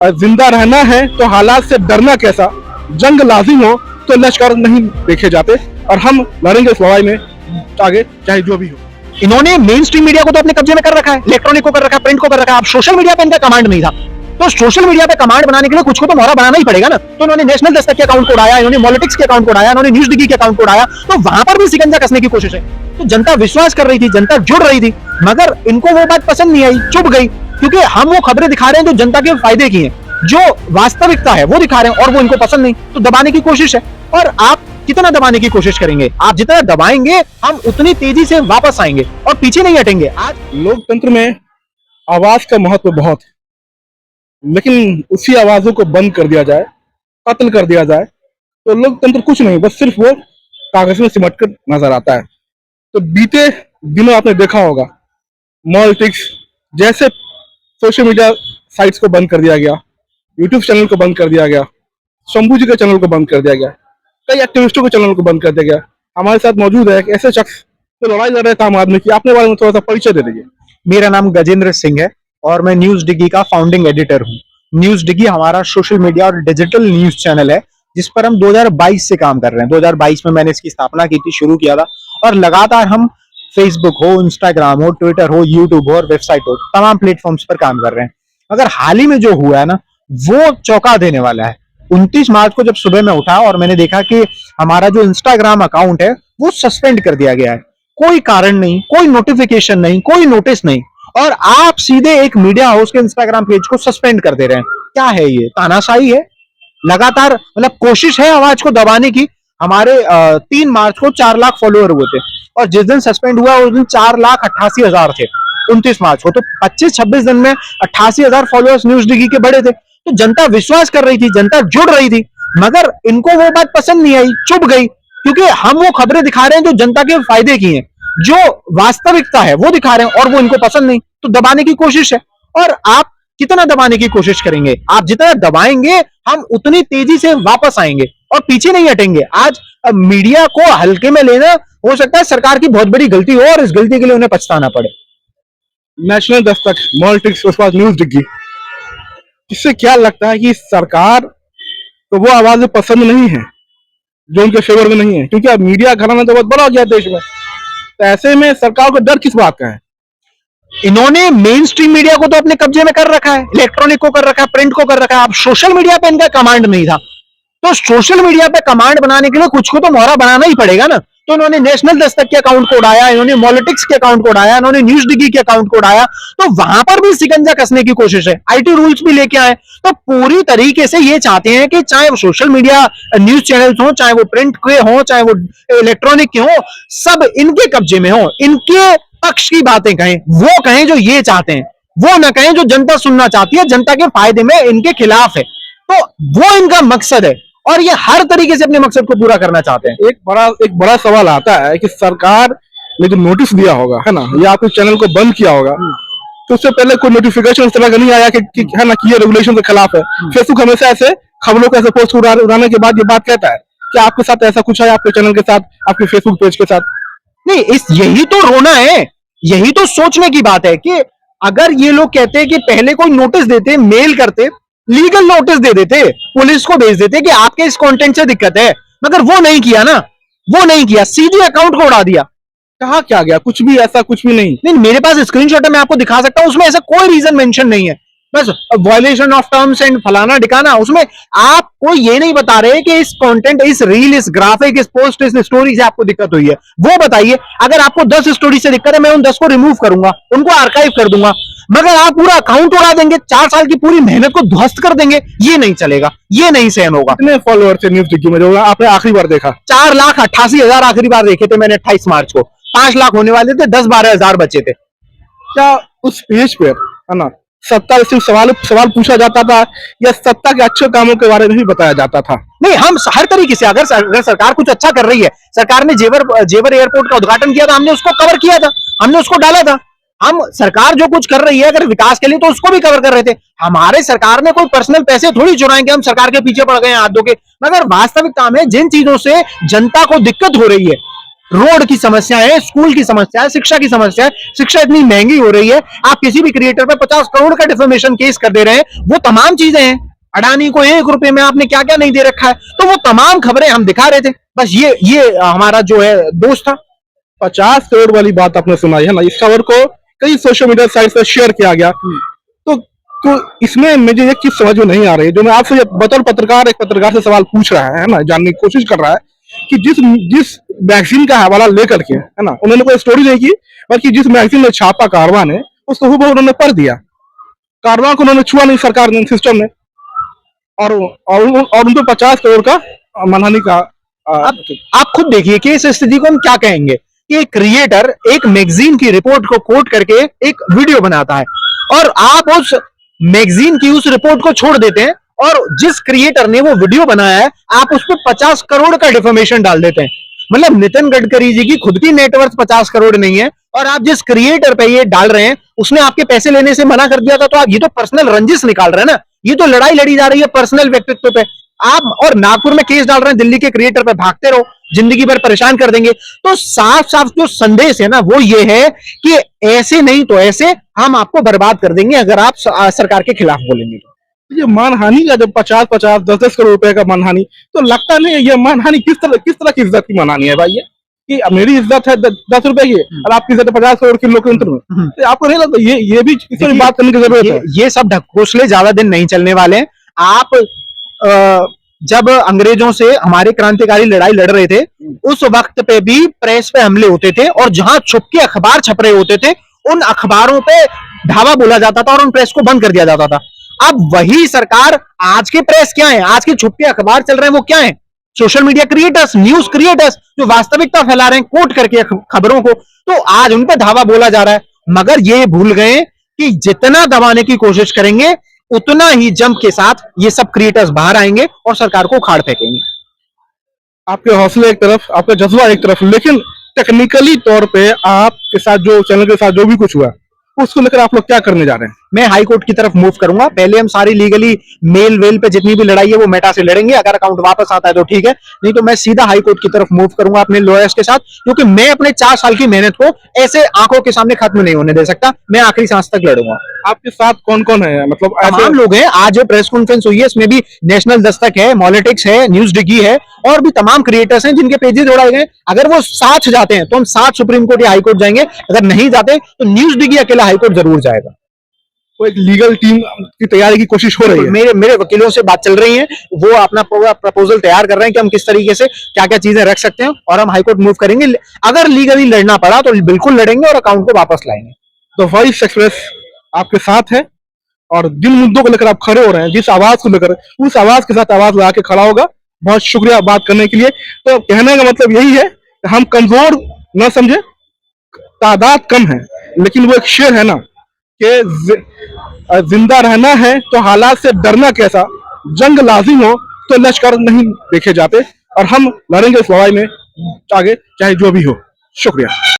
और जिंदा रहना है तो हालात से डरना कैसा, जंग लाजिम हो तो लश्कर नहीं देखे जाते, और हम लड़ेंगे इस लड़ाई में आगे चाहे जो भी हो। इन्होंने मेन स्ट्रीम मीडिया को तो अपने कब्जे में कर रखा है, इलेक्ट्रॉनिक को कर रखा है, प्रिंट को कर रखा है। अब सोशल मीडिया पे इनका कमांड नहीं था, तो सोशल मीडिया पे कमांड बनाने के लिए कुछ को तो मोहरा बनाना ही पड़ेगा ना। तो इन्होंने नेशनल दस्तक के अकाउंट को उड़ाया, इन्होंने पॉलिटिक्स के अकाउंट को उड़ाया, इन्होंने न्यूज डिगी के अकाउंट को उड़ाया, तो वहां पर भी सिकंजा कसने की कोशिश है। तो जनता विश्वास कर रही थी, जनता जुड़ रही थी, मगर इनको वो बात पसंद नहीं आई, चुप गई, क्योंकि हम वो खबरें दिखा रहे हैं जो जनता के फायदे की हैं, जो वास्तविकता है वो दिखा रहे हैं, और वो इनको पसंद नहीं, तो दबाने की कोशिश है। और आप कितना दबाने की कोशिश करेंगे, आप जितना दबाएंगे हम उतनी तेजी से वापस आएंगे और पीछे नहीं हटेंगे। आज लोकतंत्र में आवाज का महत्व बहुत है, लेकिन उसी आवाजों को बंद कर दिया जाए, कत्ल कर दिया जाए, तो लोकतंत्र कुछ नहीं, बस सिर्फ वो कागज में सिमट कर नजर आता है। तो बीते दिनों आपने देखा होगा, पॉलिटिक्स जैसे सोशल मीडिया साइट्स को बंद कर दिया गया, यूट्यूब चैनल को बंद कर दिया गया, शंभू जी के चैनल को बंद कर दिया गया, कई एक्टिविस्टों के चैनल को बंद कर दिया गया। हमारे साथ मौजूद है एक ऐसे शख्स जो लड़ाई लड़ रहे थे आम आदमी की, अपने बारे में थोड़ा सा परिचय दे दीजिए। मेरा नाम गजेंद्र सिंह है और मैं न्यूज डिगी का फाउंडिंग एडिटर हूँ। न्यूज डिगी हमारा सोशल मीडिया और डिजिटल न्यूज चैनल है, जिस पर हम 2022 से काम कर रहे हैं। 2022 में मैंने इसकी स्थापना की थी, शुरू किया था, और लगातार हम फेसबुक हो, इंस्टाग्राम हो, ट्विटर हो, यूट्यूब हो और वेबसाइट हो, तमाम प्लेटफॉर्म्स पर काम कर रहे हैं। मगर हाल ही में जो हुआ है ना, वो चौंका देने वाला है। 29 मार्च को जब सुबह में उठा और मैंने देखा कि हमारा जो इंस्टाग्राम अकाउंट है वो सस्पेंड कर दिया गया है, कोई कारण नहीं, कोई नोटिफिकेशन नहीं, कोई नोटिस नहीं, और आप सीधे एक मीडिया हाउस के इंस्टाग्राम पेज को सस्पेंड कर दे रहे हैं। क्या है ये? तानाशाही है। लगातार मतलब कोशिश है आवाज को दबाने की। हमारे 3 मार्च को 4 लाख फॉलोअर हुए थे, और जिस दिन सस्पेंड हुआ उस दिन 4,88,000 थे 29 मार्च को। तो 25-26 दिन में 88,000 फॉलोअर्स न्यूज डिगी के बढ़े थे। तो जनता विश्वास कर रही थी, जनता जुड़ रही थी, मगर इनको वो बात पसंद नहीं आई, चुप गई, क्योंकि हम वो खबरें दिखा रहे हैं जो जनता के फायदे की हैं, जो वास्तविकता है वो दिखा रहे हैं, और वो इनको पसंद नहीं, तो दबाने की कोशिश है। और आप कितना दबाने की कोशिश करेंगे, आप जितना दबाएंगे हम उतनी तेजी से वापस आएंगे और पीछे नहीं हटेंगे। आज मीडिया को हल्के में लेना हो सकता है सरकार की बहुत बड़ी गलती हो, और इस गलती के लिए उन्हें पछताना पड़े। नेशनल दस्तक, पॉलिटिक्स, उसके बाद न्यूज डिगी, इससे क्या लगता है कि सरकार को वो आवाजें पसंद नहीं है जो उनके फेवर में नहीं है, क्योंकि अब मीडिया घराना तो बहुत बड़ा हो गया देश में, तो ऐसे में सरकार को डर किस बात का है? इन्होंने मेन स्ट्रीम मीडिया को तो अपने कब्जे में कर रखा है, इलेक्ट्रॉनिक को कर रखा है, प्रिंट को कर रखा है। अब सोशल मीडिया पे इनका कमांड नहीं था, तो सोशल मीडिया पे कमांड बनाने के लिए कुछ को तो मोहरा बनाना ही पड़ेगा ना। तो इन्होंने नेशनल दस्तक के अकाउंट को उड़ाया, इन्होंने पॉलिटिक्स के अकाउंट को उड़ाया, इन्होंने न्यूज डिगी के अकाउंट को उड़ाया, तो वहां पर भी सिकंजा कसने की कोशिश है। आईटी रूल्स भी लेके आए, तो पूरी तरीके से ये चाहते हैं कि चाहे वो सोशल मीडिया न्यूज चैनल्स हो, चाहे वो प्रिंट के हो, चाहे वो इलेक्ट्रॉनिक के हो, सब इनके कब्जे में हो, इनके पक्ष की बातें कहें, वो कहें जो ये चाहते हैं, वो ना कहें जो जनता सुनना चाहती है, जनता के फायदे में इनके खिलाफ है। तो वो इनका मकसद है, और ये हर तरीके से अपने मकसद को पूरा करना चाहते हैं। एक बड़ा सवाल आता है कि सरकार ने जो नोटिस दिया होगा, है ना, या आपके चैनल को बंद किया होगा, तो उससे पहले कोई नोटिफिकेशन इस तरह का नहीं आया कि है ना, कि ये रेगुलेशन के खिलाफ है। फेसबुक हमेशा ऐसे खबरों को ऐसे पोस्ट उड़ाने के बाद ये बात कहता है कि आपके साथ ऐसा कुछ है, आपके चैनल के साथ, आपके फेसबुक पेज के साथ। नहीं, यही तो रोना है, यही तो सोचने की बात है कि अगर ये लोग कहते हैं कि पहले कोई नोटिस देते, मेल करते, लीगल नोटिस दे देते, पुलिस को भेज देते कि आपके इस कंटेंट से दिक्कत है, मगर वो नहीं किया ना, वो नहीं किया, सीधे अकाउंट को उड़ा दिया। कहा क्या गया? कुछ भी, ऐसा कुछ भी नहीं। नहीं, मेरे पास स्क्रीनशॉट है, मैं आपको दिखा सकता हूं, उसमें ऐसा कोई रीजन मेंशन नहीं है, बस वायलेशन ऑफ टर्म्स एंड फलाना ठिकाना। उसमें आपको ये नहीं बता रहे कि इस कंटेंट, इस रील, इस ग्राफिक, इस पोस्ट, इस स्टोरी से आपको दिक्कत हुई है, वो बताइए। अगर आपको 10 स्टोरी से दिक्कत है, मैं उन 10 को रिमूव करूंगा, उनको आर्काइव कर दूंगा, मगर आप पूरा अकाउंट उड़ा देंगे, 4 साल की पूरी मेहनत को ध्वस्त कर देंगे, ये नहीं चलेगा, ये नहीं सहन होगा। कितने फॉलोअर थे न्यूज डिगी में जो आपने आखिरी बार देखा? 4,88,000 आखिरी बार देखे थे मैंने 28 मार्च को। 5 लाख होने वाले थे, 10-12 हजार बचे थे। क्या उस पेज पे, है ना, सत्ता से सिर्फ सवाल पूछा जाता था, या सत्ता के अच्छे कामों के बारे में भी बताया जाता था? नहीं, हम हर तरीके से, अगर सरकार कुछ अच्छा कर रही है, सरकार ने जेवर एयरपोर्ट का उद्घाटन किया था, हमने उसको कवर किया था, हमने उसको डाला था। हम सरकार जो कुछ कर रही है अगर विकास के लिए, तो उसको भी कवर कर रहे थे। हमारे सरकार ने कोई पर्सनल पैसे थोड़ी चुराएंगे, हम सरकार के पीछे पड़ गए हैं हाथ धो के। मगर वास्तविकता में जिन चीजों से जनता को दिक्कत हो रही है, रोड की समस्या है, स्कूल की समस्या है, शिक्षा की समस्या है। शिक्षा इतनी महंगी हो रही है, आप किसी भी क्रिएटर पे 50 करोड़ का डिफेमेशन केस कर दे रहे हैं। वो तमाम चीजें हैं, अडानी को 1 रुपए में आपने क्या क्या नहीं दे रखा है, तो वो तमाम खबरें हम दिखा रहे थे। बस ये हमारा जो है दोस्त था। 50 करोड़ वाली बात आपने सुनाई है ना, इस खबर को कई सोशल मीडिया साइट पर शेयर किया गया। तो तो इसमें मुझे एक चीज समझ में नहीं आ रही है, जो मैं आपसे बतौर पत्रकार एक पत्रकार से सवाल पूछ रहा है ना, जानने की कोशिश कर रहा है कि जिस मैगजीन का हवाला लेकर के है ना, उन्होंने कोई स्टोरी नहीं की, बल्कि जिस मैगजीन में छापा कारवां ने, उसको हूबहू उन्होंने पढ़ दिया। कारवां को उन्होंने छुआ नहीं, सरकार ने, सिस्टम ने, और उनको 50 करोड़ का मानहानि का आप खुद देखिए कि इस स्थिति को हम क्या कहेंगे कि एक क्रिएटर एक मैगजीन की रिपोर्ट को कोट करके एक वीडियो बनाता है और आप उस मैगजीन की उस रिपोर्ट को छोड़ देते हैं और जिस क्रिएटर ने वो वीडियो बनाया है आप उस पर 50 करोड़ का डिफेमेशन डाल देते हैं। मतलब नितिन गडकरी जी की खुद की नेटवर्थ 50 करोड़ नहीं है और आप जिस क्रिएटर पे ये डाल रहे हैं उसने आपके पैसे लेने से मना कर दिया था, तो आप ये तो पर्सनल रंजिश निकाल रहे हैं ना, ये तो लड़ाई लड़ी जा रही है पर्सनल व्यक्तित्व पे। आप और नागपुर में केस डाल रहे हैं दिल्ली के क्रिएटर पे, भागते रहो, जिंदगी भर परेशान कर देंगे। तो साफ साफ जो संदेश है ना वो ये है कि ऐसे नहीं तो ऐसे हम आपको बर्बाद कर देंगे अगर आप सरकार के खिलाफ बोलेंगे। तो ये मानहानि का जब 50-50 10-10 करोड़ रुपए का मानहानि, तो लगता नहीं ये मानहानि किस तरह की इज्जत की मानहानि है भाई? ये कि अब मेरी इज्जत है 10 रुपए की और आपकी इज्जत है 50 करोड़ के लोकतंत्र में, तो आपको नहीं लगता ये भी इस पर बात करने की जरूरत है? ये सब ढकोसले ज्यादा दिन नहीं चलने वाले हैं। आप जब अंग्रेजों से हमारे क्रांतिकारी लड़ाई लड़ रहे थे उस वक्त पे भी प्रेस पे हमले होते थे और जहां छुप के अखबार छप रहे होते थे उन अखबारों पे धावा बोला जाता था और उन प्रेस को बंद कर दिया जाता था। अब वही सरकार, आज के प्रेस क्या है, आज के छुप के अखबार चल रहे हैं वो क्या है? Social media creators, news creators जो वास्तविकता फैला रहे हैं कोट करके खबरों को, तो आज उन पर धावा बोला जा रहा है। मगर ये भूल गए कि जितना दबाने की कोशिश करेंगे उतना ही जंप के साथ ये सब क्रिएटर्स बाहर आएंगे और सरकार को उखाड़ फेंकेंगे। आपके हौसले एक तरफ, आपका जज्बा एक तरफ, लेकिन टेक्निकली तौर पे आपके साथ जो चैनल के साथ जो भी कुछ हुआ उसको लेकर आप लोग क्या करने जा रहे हैं? मैं हाई कोर्ट की तरफ मूव करूंगा। पहले हम सारी लीगली मेल वेल पे जितनी भी लड़ाई है वो मेटा से लड़ेंगे, अगर अकाउंट वापस आता है तो ठीक है, नहीं तो मैं सीधा हाई कोर्ट की तरफ मूव करूंगा अपने लॉयर्स के साथ, क्योंकि मैं अपने 4 साल की मेहनत को ऐसे आंखों के सामने खत्म नहीं होने दे सकता। मैं आखिरी सांस तक लड़ूंगा। आपके साथ कौन कौन है? मतलब तमाम लोग हैं। आज जो प्रेस कॉन्फ्रेंस हुई है इसमें भी नेशनल दस्तक है, मॉलिटिक्स है, न्यूज डिगी है और भी तमाम क्रिएटर्स हैं जिनके पेजेस उड़ाए गए। अगर वो साथ जाते हैं तो हम साथ सुप्रीम कोर्ट या हाई कोर्ट जाएंगे, अगर नहीं जाते तो न्यूज डिगी अकेला हाई कोर्ट जरूर जाएगा। तो एक लीगल टीम की तैयारी की कोशिश हो रही है? मेरे वकीलों से बात चल रही है, वो अपना प्रपोजल तैयार कर रहे हैं कि हम किस तरीके से क्या क्या चीजें रख सकते हैं और हम हाईकोर्ट मूव करेंगे। अगर लीगली लड़ना पड़ा तो बिल्कुल लड़ेंगे और अकाउंट को वापस लाएंगे। तो वॉइस एक्सप्रेस आपके साथ है और जिन मुद्दों को लेकर आप खड़े हो रहे हैं, जिस आवाज को लेकर, उस आवाज के साथ आवाज लगा के खड़ा होगा। बहुत शुक्रिया बात करने के लिए। तो कहने का मतलब यही है कि हम कमजोर न समझे, तादाद कम है, लेकिन वो एक शेर है ना कि जिंदा रहना है तो हालात से डरना कैसा, जंग लाजिम हो तो लश्कर नहीं देखे जाते, और हम लड़ेंगे इस लड़ाई में आगे चाहे जो भी हो। शुक्रिया।